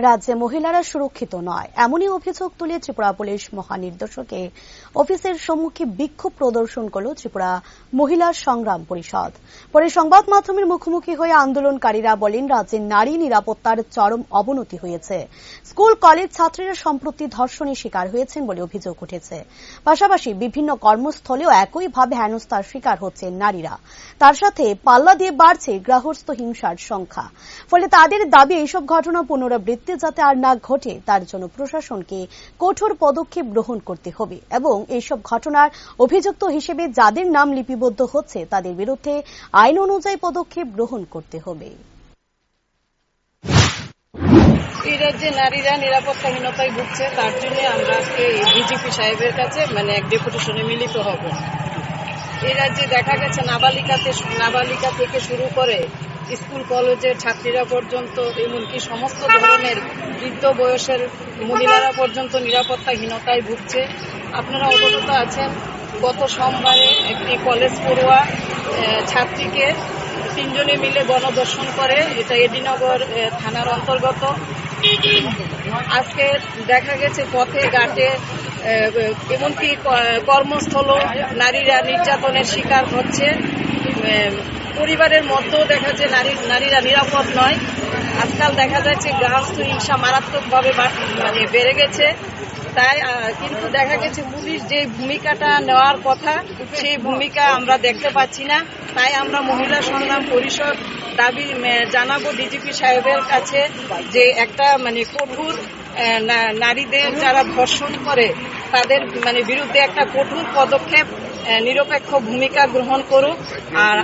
রাজ্যে মহিলারা সুরক্ষিত নয়, এমনই অভিযোগ তুলে ত্রিপুরা পুলিশ মহানির্দেশকের অফিসের সম্মুখে বিক্ষোভ প্রদর্শন করল ত্রিপুরা মহিলা সংগ্রাম পরিষদ। পরে সংবাদ মাধ্যমের মুখোমুখি হয়ে আন্দোলনকারীরা বলেন, রাজ্যের নারী নিরাপত্তার চরম অবনতি হয়েছে। স্কুল কলেজ ছাত্রীরা সম্প্রতি ধর্ষণের শিকার হয়েছেন বলে অভিযোগ উঠেছে। পাশাপাশি বিভিন্ন কর্মস্থলেও একইভাবে হেনস্থার শিকার হচ্ছেন নারীরা। তার সাথে পাল্লা দিয়ে বাড়ছে গৃহস্থ হিংসার সংখ্যা। ফলে তাদের দাবি, এইসব ঘটনা পুনরাবৃত্তি যাতে আর না ঘটে তার জন্য প্রশাসনকে কঠোর পদক্ষেপ গ্রহণ করতে হবে এবং এইসব ঘটনার অভিযুক্ত হিসেবে যাদের নাম লিপিবদ্ধ হচ্ছে তাদের বিরুদ্ধে আইন অনুযায়ী পদক্ষেপ গ্রহণ করতে হবে। এই রাজ্যে নারীরা নিরাপত্তাহীনতায় ভুগছে, তার জন্য আমরা আজকে ডিজিপি সাহেবের কাছে এক ডেপুটেশনে মিলিত হব। এই রাজ্যে দেখা গেছে নাবালিকা থেকে শুরু করে স্কুল কলেজের ছাত্রীরা পর্যন্ত, এমনকি সমস্ত ধরনের বৃদ্ধ বয়সের মহিলারা পর্যন্ত নিরাপত্তাহীনতায় ভুগছে। আপনারা অবগত আছেন, গত সোমবারে একটি কলেজ পড়ুয়া ছাত্রীকে 3 জনে মিলে গণধর্ষণ করে। এটা এডিনগর থানার অন্তর্গত। আজকে দেখা গেছে পথে ঘাটে এমনকি কর্মস্থল নারীরা নির্যাতনের শিকার হচ্ছে। পরিবারের মধ্যেও দেখা যায় নারীরা নিরাপদ নয়। আজকাল দেখা যাচ্ছে গৃহস্থ হিংসা মারাত্মকভাবে বেড়ে গেছে। তাই কিন্তু দেখা গেছে পুলিশ যে ভূমিকাটা নেওয়ার কথা সেই ভূমিকা আমরা দেখতে পাচ্ছি না। তাই আমরা মহিলা সংগ্রাম পরিষদ দাবি জানাবো ডিজিপি সাহেবের কাছে যে একটা কঠোর নারীদের যারা ধর্ষণ করে তাদের বিরুদ্ধে একটা কঠোর পদক্ষেপ, নিরপেক্ষ ভূমিকা গ্রহণ করুক। আর